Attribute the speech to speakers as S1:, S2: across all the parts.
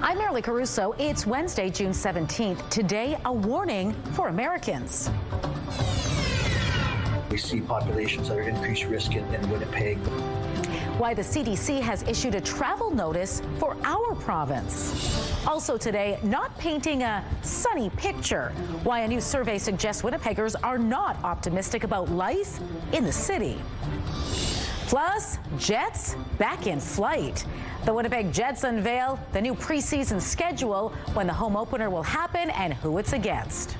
S1: I'm Mayoral Caruso. It's Wednesday, June 17th. Today, a warning for Americans.
S2: We see populations that are increased risk in Winnipeg.
S1: Why the CDC has issued a travel notice for our province. Also today, not painting a sunny picture. Why a new survey suggests Winnipeggers are not optimistic about life in the city. Plus, Jets back in flight. The Winnipeg Jets unveil the new preseason schedule, when the home opener will happen and who it's against.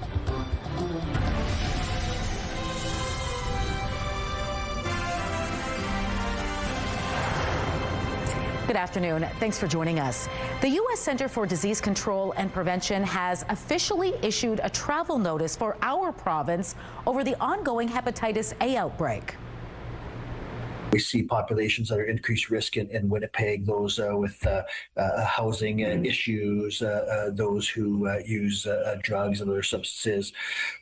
S1: Good afternoon. Thanks for joining us. The U.S. Center for Disease Control and Prevention has officially issued a travel notice for our province over the ongoing Hepatitis A outbreak.
S2: We see populations that are increased risk in Winnipeg, those with housing issues, those who use drugs and other substances.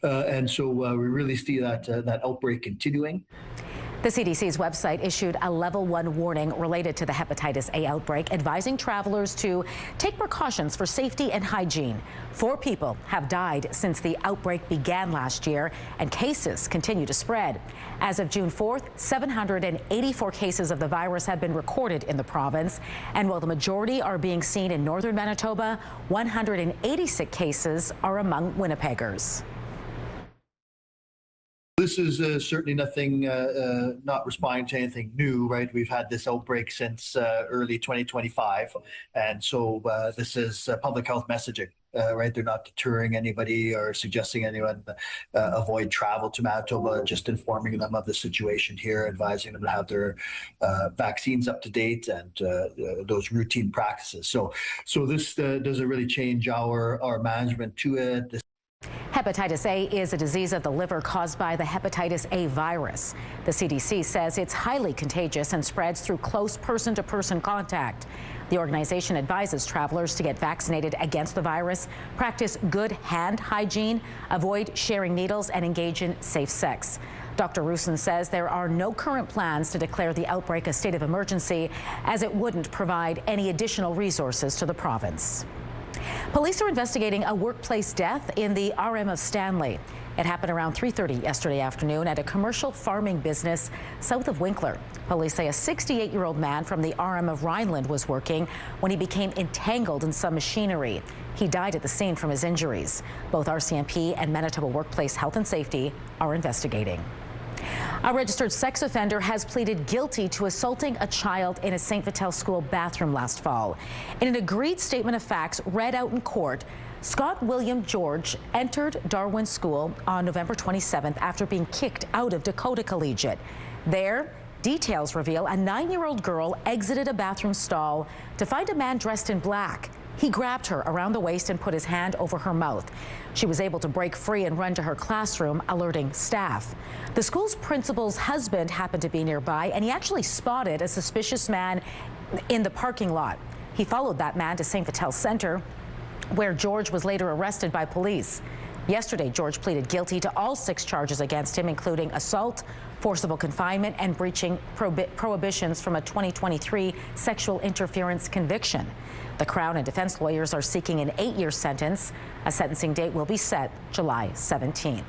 S2: And so we really see that outbreak continuing.
S1: The CDC's website issued a level 1 warning related to the Hepatitis A outbreak, advising travelers to take precautions for safety and hygiene. 4 people have died since the outbreak began last year, and cases continue to spread. As of June 4th, 784 cases of the virus have been recorded in the province, and while the majority are being seen in northern Manitoba, 186 cases are among Winnipeggers.
S2: This is certainly nothing, not responding to anything new, right? We've had this outbreak since early 2025. And so this is public health messaging, right? They're not deterring anybody or suggesting anyone avoid travel to Manitoba, just informing them of the situation here, advising them to have their vaccines up to date and those routine practices. So this doesn't really change our management to it.
S1: Hepatitis A is a disease of the liver caused by the hepatitis A virus. The CDC says it's highly contagious and spreads through close person-to-person contact. The organization advises travelers to get vaccinated against the virus, practice good hand hygiene, avoid sharing needles, and engage in safe sex. Dr. Rusin says there are no current plans to declare the outbreak a state of emergency, as it wouldn't provide any additional resources to the province. Police are investigating a workplace death in the RM of Stanley. It happened around 3:30 yesterday afternoon at a commercial farming business south of Winkler. Police say a 68-year-old man from the RM of Rhineland was working when he became entangled in some machinery. He died at the scene from his injuries. Both RCMP and Manitoba Workplace Health and Safety are investigating. A registered sex offender has pleaded guilty to assaulting a child in a St. Vital school bathroom last fall. In an agreed statement of facts read out in court, Scott William George entered Darwin School on November 27th after being kicked out of Dakota Collegiate. There, details reveal a 9-year-old girl exited a bathroom stall to find a man dressed in black. He grabbed her around the waist and put his hand over her mouth. She was able to break free and run to her classroom, alerting staff. The school's principal's husband happened to be nearby, and he actually spotted a suspicious man in the parking lot. He followed that man to St. Vital Center, where George was later arrested by police. Yesterday, George pleaded guilty to all 6 charges against him, including assault, forcible confinement, and breaching prohibitions from a 2023 sexual interference conviction. The Crown and defense lawyers are seeking an 8-year sentence. A sentencing date will be set July 17th.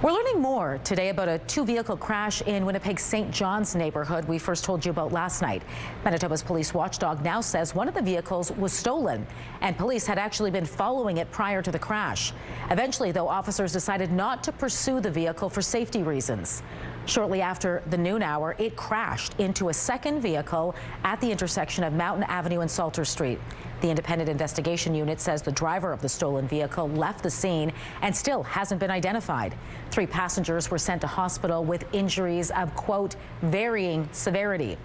S1: We're learning more today about a 2-vehicle crash in Winnipeg's St. John's neighborhood we first told you about last night. Manitoba's police watchdog now says one of the vehicles was stolen, and police had actually been following it prior to the crash. Eventually, though, officers decided not to pursue the vehicle for safety reasons. Shortly after the noon hour, it crashed into a second vehicle at the intersection of Mountain Avenue and Salter Street. The independent investigation unit says the driver of the stolen vehicle left the scene and still hasn't been identified. 3 passengers were sent to hospital with injuries of, quote, varying severity.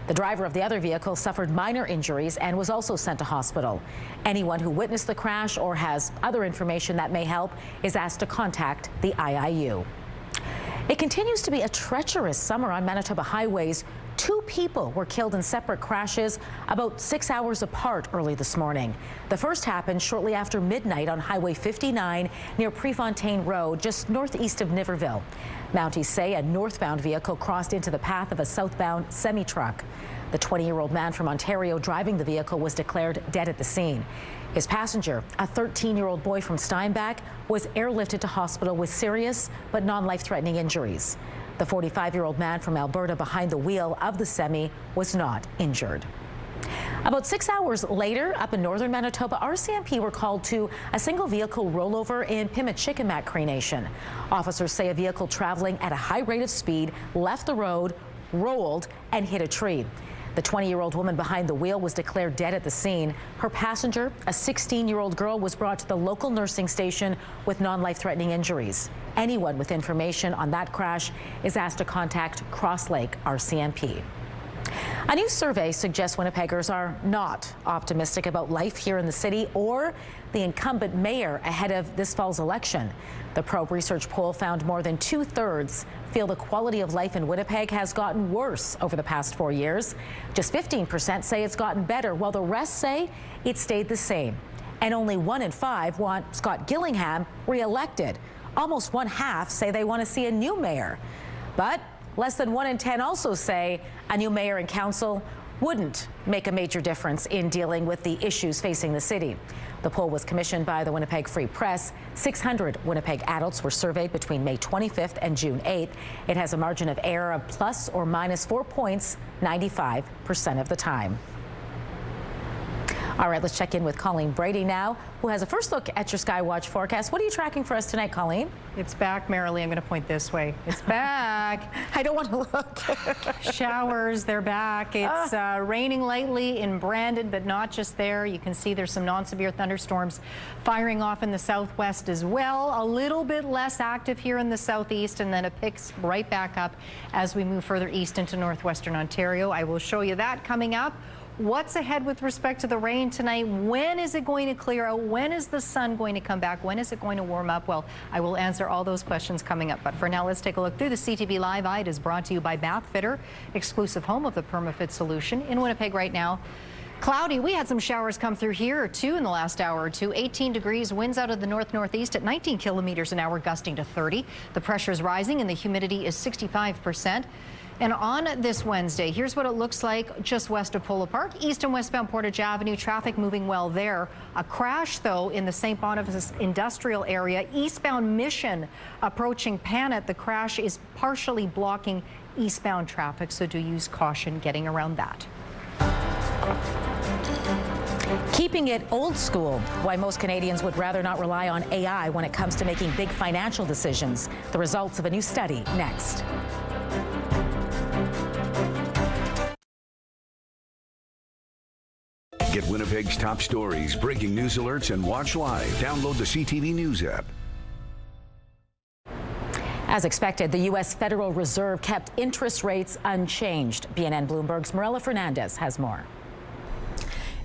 S1: The driver of the other vehicle suffered minor injuries and was also sent to hospital. Anyone who witnessed the crash or has other information that may help is asked to contact the IIU. It continues to be a treacherous summer on Manitoba highways. 2 people were killed in separate crashes about 6 hours apart early this morning. The first happened shortly after midnight on Highway 59 near Prefontaine Road, just northeast of Niverville. Mounties say a northbound vehicle crossed into the path of a southbound semi-truck. The 20-year-old man from Ontario driving the vehicle was declared dead at the scene. His passenger, a 13-year-old boy from Steinbach, was airlifted to hospital with serious but non-life-threatening injuries. The 45-year-old man from Alberta behind the wheel of the semi was not injured. About 6 hours later, up in northern Manitoba, RCMP were called to a single vehicle rollover in Pimachikamak Cree Nation. Officers say a vehicle traveling at a high rate of speed left the road, rolled, and hit a tree. The 20-year-old woman behind the wheel was declared dead at the scene. Her passenger, a 16-year-old girl, was brought to the local nursing station with non-life-threatening injuries. Anyone with information on that crash is asked to contact Cross Lake RCMP. A new survey suggests Winnipeggers are not optimistic about life here in the city or the incumbent mayor ahead of this fall's election. The Probe research poll found more than 2/3 feel the quality of life in Winnipeg has gotten worse over the past 4 years. Just 15% say it's gotten better, while the rest say it stayed the same. And only 1 in 5 want Scott Gillingham re-elected. Almost 1/2 say they want to see a new mayor. But less than 1 in 10 also say a new mayor and council wouldn't make a major difference in dealing with the issues facing the city. The poll was commissioned by the Winnipeg Free Press. 600 Winnipeg adults were surveyed between May 25th and June 8th. It has a margin of error of plus or minus 4 points 95% of the time. All right, let's check in with Colleen Brady now, who has a first look at your Skywatch forecast. What are you tracking for us tonight, Colleen?
S3: It's back, Marilee. I'm going to point this way. It's back.
S1: I don't want to look.
S3: Showers, they're back. It's raining lightly in Brandon, but not just there. You can see there's some non-severe thunderstorms firing off in the southwest as well. A little bit less active here in the southeast, and then it picks right back up as we move further east into northwestern Ontario. I will show you that coming up. What's ahead with respect to the rain tonight? When is it going to clear out? When is the sun going to come back? When is it going to warm up? Well, I will answer all those questions coming up. But for now, let's take a look through the CTV Live Eye. It is brought to you by Bathfitter, exclusive home of the PermaFit solution. In Winnipeg right now, cloudy. We had some showers come through here too in the last hour or two. 18 degrees, winds out of the north-northeast at 19 kilometers an hour, gusting to 30. The pressure is rising and the humidity is 65%. And on this Wednesday, here's what it looks like just west of Polo Park, east and westbound Portage Avenue. Traffic moving well there. A crash, though, in the St. Boniface industrial area. Eastbound Mission approaching Panet. The crash is partially blocking eastbound traffic, so do use caution getting around that.
S1: Keeping it old school, why most Canadians would rather not rely on AI when it comes to making big financial decisions. The results of a new study next.
S4: Get Winnipeg's top stories, breaking news alerts, and watch live. Download the CTV News app.
S1: As expected, the U.S. Federal Reserve kept interest rates unchanged. BNN Bloomberg's Mayoral Fernandez has more.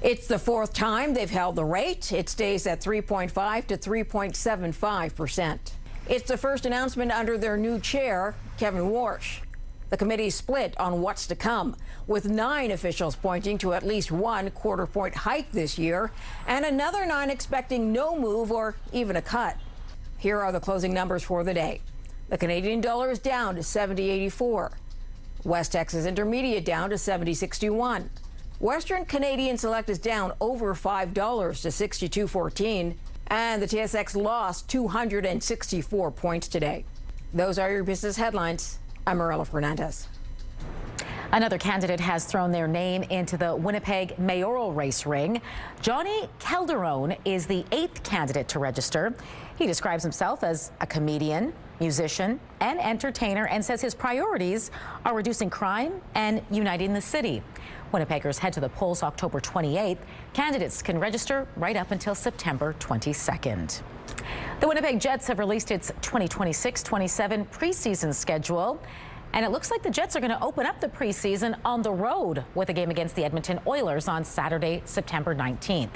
S5: It's the 4th time they've held the rate. It stays at 3.5 to 3.75%. It's the first announcement under their new chair, Kevin Warsh. The committee split on what's to come, with 9 officials pointing to at least 1 quarter-point hike this year, and another 9 expecting no move or even a cut. Here are the closing numbers for the day. The Canadian dollar is down to 70.84. West Texas Intermediate down to 70.61. Western Canadian Select is down over $5 to 62.14. And the TSX lost 264 points today. Those are your business headlines. I'm Mayoral Fernandez.
S1: Another candidate has thrown their name into the Winnipeg mayoral race ring. Johnny Calderone is the 8th candidate to register. He describes himself as a comedian, musician, and entertainer, and says his priorities are reducing crime and uniting the city. Winnipeggers head to the polls October 28th. Candidates can register right up until September 22nd. The Winnipeg Jets have released its 2026-27 preseason schedule, and it looks like the Jets are going to open up the preseason on the road with a game against the Edmonton Oilers on Saturday, September 19th.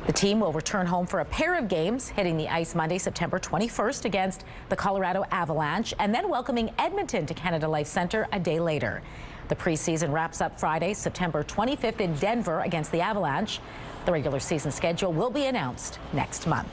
S1: The team will return home for a pair of games, hitting the ice Monday, September 21st against the Colorado Avalanche, and then welcoming Edmonton to Canada Life Centre a day later. The preseason wraps up Friday, September 25th in Denver against the Avalanche. The regular season schedule will be announced next month.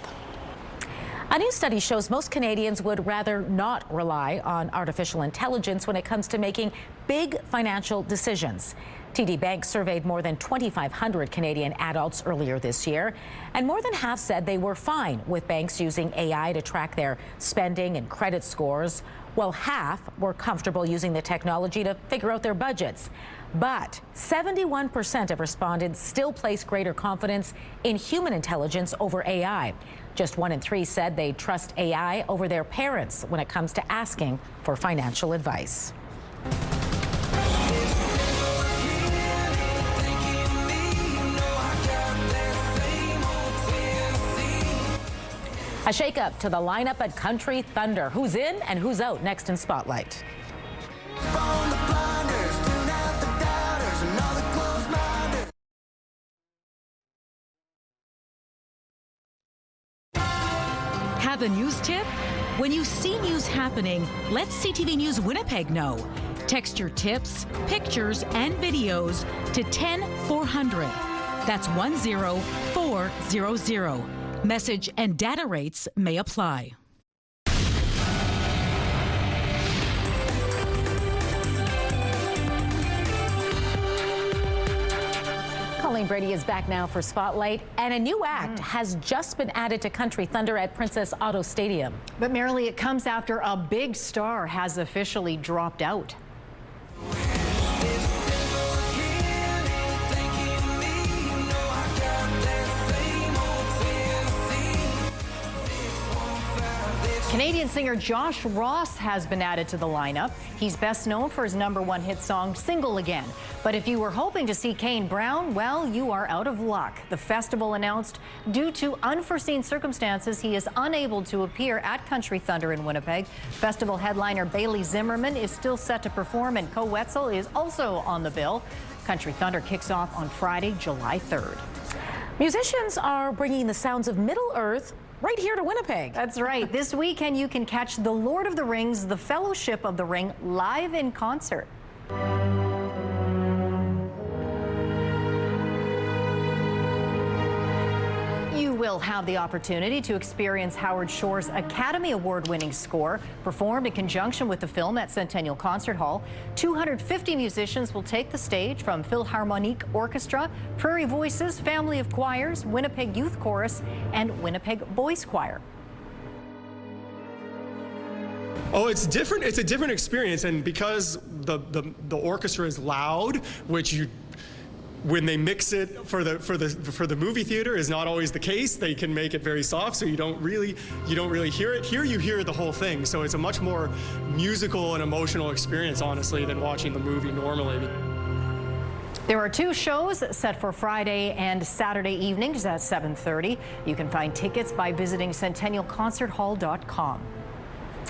S1: A new study shows most Canadians would rather not rely on artificial intelligence when it comes to making big financial decisions. TD Bank surveyed more than 2,500 Canadian adults earlier this year, and more than half said they were fine with banks using AI to track their spending and credit scores, while half were comfortable using the technology to figure out their budgets. But 71% of respondents still place greater confidence in human intelligence over AI. Just 1 in 3 said they trust AI over their parents when it comes to asking for financial advice. A shakeup to the lineup at Country Thunder. Who's in and who's out next in Spotlight?
S6: Have a news tip? When you see news happening, let CTV News Winnipeg know. Text your tips, pictures, and videos to 10400. That's 10400. Message and data rates may apply.
S1: Colleen Brady is back now for Spotlight, and a new act has just been added to Country Thunder at Princess Auto Stadium.
S3: But Mayoral, it comes after a big star has officially dropped out. Canadian singer Josh Ross has been added to the lineup. He's best known for his #1 hit song, Single Again. But if you were hoping to see Kane Brown, well, you are out of luck. The festival announced due to unforeseen circumstances, he is unable to appear at Country Thunder in Winnipeg. Festival headliner Bailey Zimmerman is still set to perform, and Co Wetzel is also on the bill. Country Thunder kicks off on Friday, July 3rd.
S1: Musicians are bringing the sounds of Middle-earth right here to Winnipeg.
S3: That's right. This weekend you can catch The Lord of the Rings, The Fellowship of the Ring live in concert. You will have the opportunity to experience Howard Shore's Academy Award-winning score, performed in conjunction with the film at Centennial Concert Hall. 250 musicians will take the stage, from Philharmonic Orchestra, Prairie Voices, Family of Choirs, Winnipeg Youth Chorus, and Winnipeg Boys Choir.
S7: Oh, it's different. It's a different experience, and because the orchestra is loud, which when they mix it for the movie theater is not always the case. They can make it very soft, so you don't really hear it. Here you hear the whole thing, so it's a much more musical and emotional experience, honestly, than watching the movie normally.
S3: There are 2 shows set for Friday and Saturday evenings at 7:30. You can find tickets by visiting centennialconcerthall.com.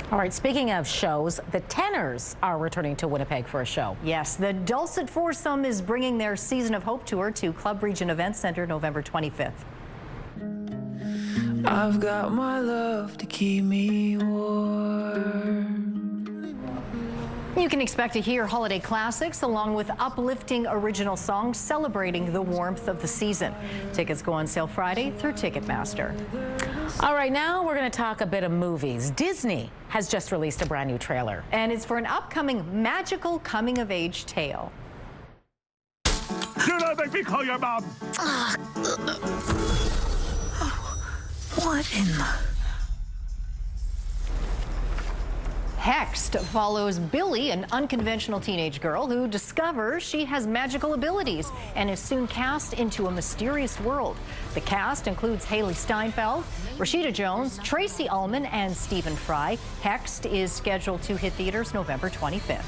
S1: All right, speaking of shows, the Tenors are returning to Winnipeg for a show.
S3: Yes, the Dulcet Foursome is bringing their Season of Hope tour to Club Region Event Center November 25th.
S8: I've got my love to keep me warm.
S3: You can expect to hear holiday classics along with uplifting original songs celebrating the warmth of the season. Tickets go on sale Friday through Ticketmaster.
S1: All right, now we're going to talk a bit of movies. Disney has just released a brand new trailer.
S3: And it's for an upcoming magical coming-of-age tale.
S9: Do not make me call your mom!
S8: What in the...
S3: Hexed follows Billy, an unconventional teenage girl who discovers she has magical abilities and is soon cast into a mysterious world. The cast includes Haley Steinfeld, Rashida Jones, Tracy Ullman, and Stephen Fry. Hexed is scheduled to hit theaters November 25th.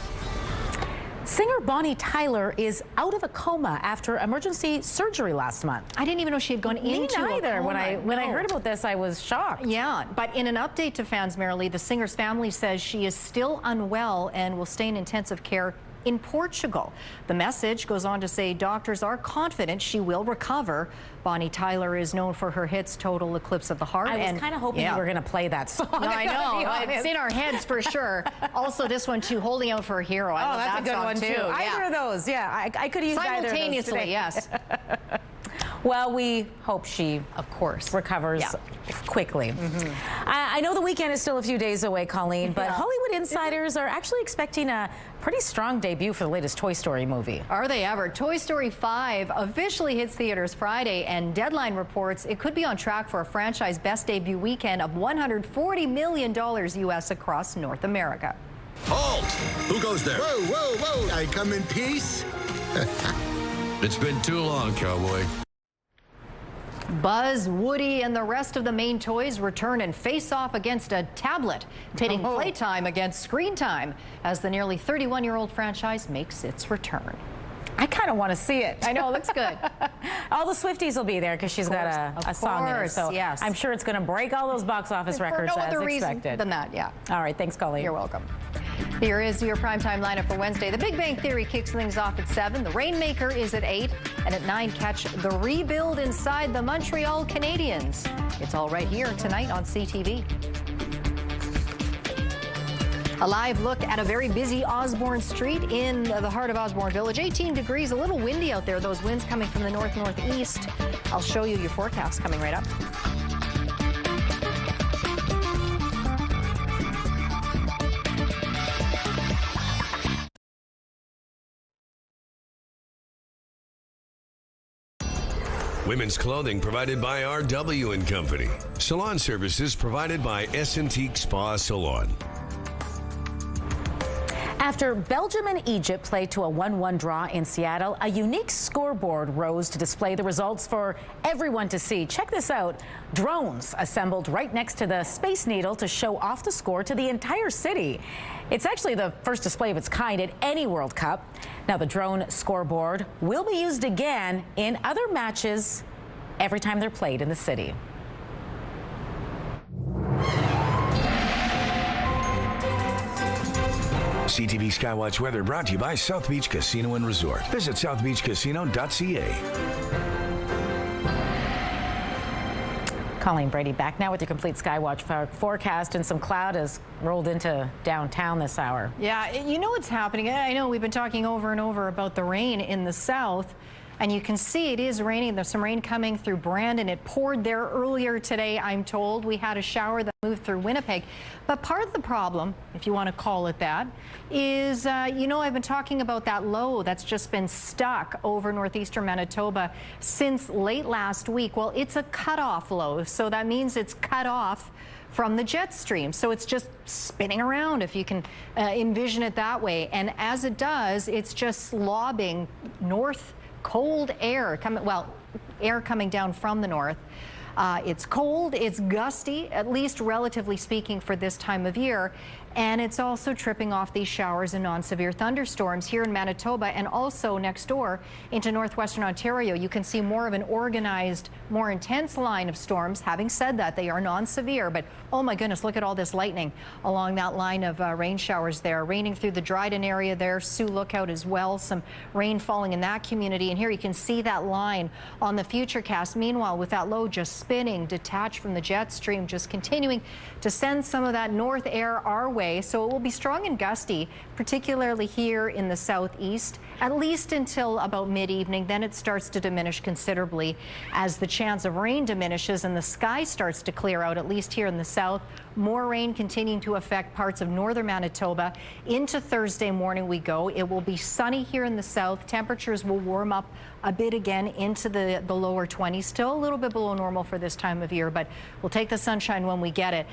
S1: Singer Bonnie Tyler is out of a coma after emergency surgery last month.
S3: I didn't even know she had gone into a coma.
S1: When I heard about this, I was shocked.
S3: Yeah, but in an update to fans, Mayoral, the singer's family says she is still unwell and will stay in intensive care in Portugal. The message goes on to say doctors are confident she will recover. Bonnie Tyler is known for her hits Total Eclipse of the Heart.
S1: I was kind of hoping you were going to play that song.
S3: No, I know. It's in our heads for sure. Also, this one too, Holding Out for a Hero. I love
S1: that's a good one too.
S3: Yeah.
S1: Either of those, yeah. I could use either of those
S3: simultaneously,
S1: today.
S3: yes.
S1: Well, we hope she,
S3: of course,
S1: recovers quickly. I know the weekend is still a few days away, Colleen, but Hollywood insiders are actually expecting a pretty strong debut for the latest Toy Story movie.
S3: Are they ever? Toy Story 5 officially hits theaters Friday, and Deadline reports it could be on track for a franchise best debut weekend of $140 million US across North America.
S10: Halt! Who goes there?
S11: Whoa, whoa, whoa! I come in peace.
S10: It's been too long, cowboy.
S3: Buzz, Woody, and the rest of the main toys return and face off against a tablet, pitting playtime against screen time as the nearly 31-year-old franchise makes its return.
S1: I kind of want to see it.
S3: I know, it looks good.
S1: All the Swifties will be there because she's got a song in it. So
S3: yes.
S1: I'm sure it's going to break all those box office records
S3: for no other
S1: as
S3: reason
S1: expected.
S3: than that, yeah.
S1: All right, thanks, Colleen.
S3: You're welcome. Here is your primetime lineup for Wednesday. The Big Bang Theory kicks things off at 7. The Rainmaker is at 8. And at 9, catch The Rebuild inside the Montreal Canadiens. It's all right here tonight on CTV. A live look at a very busy Osborne Street in the heart of Osborne Village. 18 degrees, a little windy out there. Those winds coming from the north-northeast. I'll show you your forecast coming right up.
S4: Women's clothing provided by RW & Company. Salon services provided by S&T Spa Salon.
S1: After Belgium and Egypt played to a 1-1 draw in Seattle, a unique scoreboard rose to display the results for everyone to see. Check this out. Drones assembled right next to the Space Needle to show off the score to the entire city. It's actually the first display of its kind at any World Cup. Now, the drone scoreboard will be used again in other matches every time they're played in the city.
S4: CTV Skywatch weather brought to you by South Beach Casino and Resort. Visit southbeachcasino.ca.
S1: Colleen Brady back now with your complete Skywatch forecast, and some cloud has rolled into downtown this hour.
S3: Yeah, you know what's happening. I know we've been talking over and over about the rain in the south. And you can see it is raining. There's some rain coming through Brandon. It poured there earlier today, I'm told. We had a shower that moved through Winnipeg. But part of the problem, if you want to call it that, is, you know, I've been talking about that low that's just been stuck over northeastern Manitoba since late last week. Well, it's a cutoff low, so that means it's cut off from the jet stream. So it's just spinning around, if you can envision it that way. And as it does, it's just slobbing north. Cold air air coming down from the north. It's cold, it's gusty, at least relatively speaking for this time of year. And it's also tripping off these showers and non-severe thunderstorms here in Manitoba and also next door into northwestern Ontario. You can see more of an organized, more intense line of storms. Having said that, they are non-severe, but oh my goodness, look at all this lightning along that line of rain showers there. Raining through the Dryden area there, Sioux Lookout as well. Some rain falling in that community. And here you can see that line on the Futurecast. Meanwhile, with that low just spinning, detached from the jet stream, just continuing to send some of that north air our way. So it will be strong and gusty, particularly here in the southeast, at least until about mid-evening. Then it starts to diminish considerably as the chance of rain diminishes and the sky starts to clear out, at least here in the south. More rain continuing to affect parts of northern Manitoba. Into Thursday morning we go. It will be sunny here in the south. Temperatures will warm up a bit again into the lower 20s. Still a little bit below normal for this time of year, but we'll take the sunshine when we get it.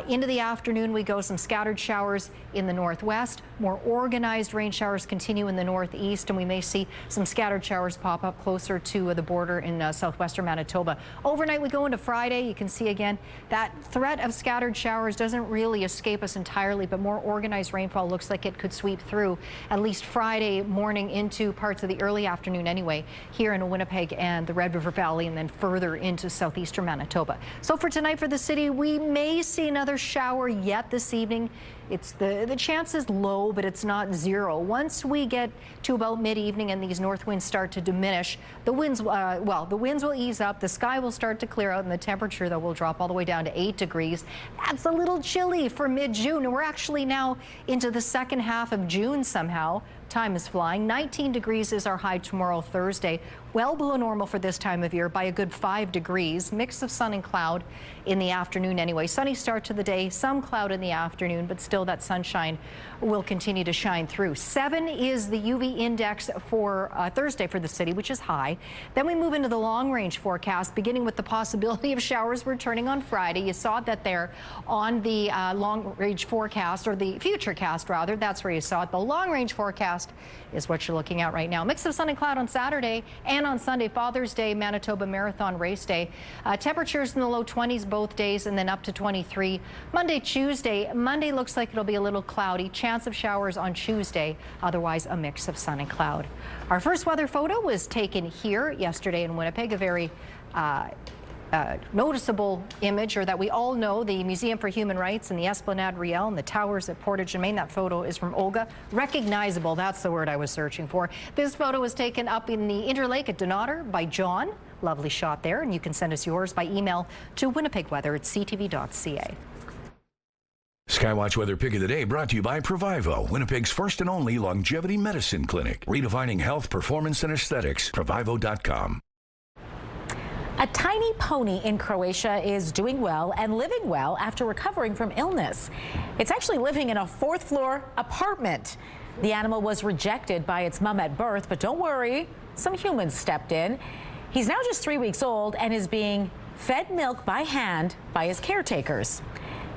S3: Into the afternoon we go. Some scattered showers in the northwest. More organized rain showers continue in the northeast, and we may see some scattered showers pop up closer to the border in southwestern Manitoba. Overnight we go into Friday. You can see again that threat of scattered showers doesn't really escape us entirely, but more organized rainfall looks like it could sweep through at least Friday morning into parts of the early afternoon anyway, here in Winnipeg and the Red River Valley, and then further into southeast northeastern Manitoba. So for tonight for the city, we may see another shower yet this evening. It's the chance is low, but it's not zero. Once we get to about mid-evening and these north winds start to diminish, the winds, the winds will ease up, the sky will start to clear out, and the temperature, though, will drop all the way down to 8 degrees. That's a little chilly for mid-June, and we're actually now into the second half of June somehow. Time is flying. 19 degrees is our high tomorrow, Thursday. Well below normal for this time of year by a good 5 degrees. Mix of sun and cloud in the afternoon anyway. Sunny start to the day, some cloud in the afternoon, but still that sunshine will continue to shine through. 7 is the UV index for Thursday for the city, which is high. Then we move into the long range forecast, beginning with the possibility of showers returning on Friday. You saw that there on the long range forecast, or the future cast rather. That's where you saw it. The long range forecast is what you're looking at right now. Mix of sun and cloud on Saturday, and on Sunday, Father's Day, Manitoba Marathon Race Day. Temperatures in the low 20s both days, and then up to 23. Monday, Tuesday. Monday looks like it'll be a little cloudy. Chance of showers on Tuesday. Otherwise, a mix of sun and cloud. Our first weather photo was taken here yesterday in Winnipeg. A very noticeable image, or that we all know, the Museum for Human Rights and the Esplanade Riel and the towers at Portage and Main. That photo is from Olga. Recognizable, that's the word I was searching for. This photo was taken up in the Interlake at Donater by John. Lovely shot there, and you can send us yours by email to winnipegweather@ctv.ca.
S12: Skywatch Weather Pick of the Day brought to you by Provivo, Winnipeg's first and only longevity medicine clinic. Redefining health, performance, and aesthetics. Provivo.com.
S1: A tiny pony in Croatia is doing well and living well after recovering from illness. It's actually living in a 4th floor apartment. The animal was rejected by its mom at birth, but don't worry, some humans stepped in. He's now just 3 weeks old and is being fed milk by hand by his caretakers.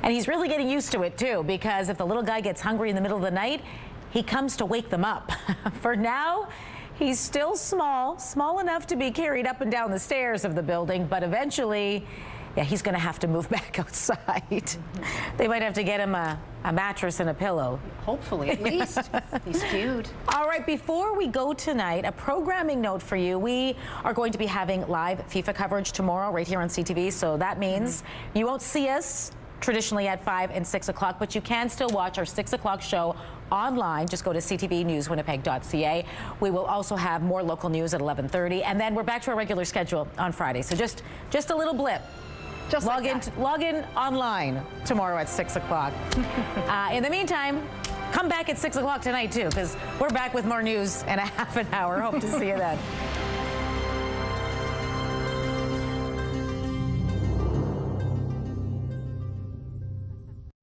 S1: And he's really getting used to it too, because if the little guy gets hungry in the middle of the night, he comes to wake them up. For now, he's still small enough to be carried up and down the stairs of the building, but eventually, yeah, he's going to have to move back outside. They might have to get him a mattress and a pillow.
S3: Hopefully, at least. He's cute.
S1: All right, before we go tonight, a programming note for you. We are going to be having live FIFA coverage tomorrow right here on CTV, so that means you won't see us traditionally at 5 and 6 o'clock, but you can still watch our 6 o'clock show online. Just go to ctvnewswinnipeg.ca. We will also have more local news at 11:30, and then we're back to our regular schedule on Friday. So just a little blip. Just log in online tomorrow at 6 o'clock. In the meantime, come back at 6 o'clock tonight too, because we're back with more news in a half an hour. Hope to see you then.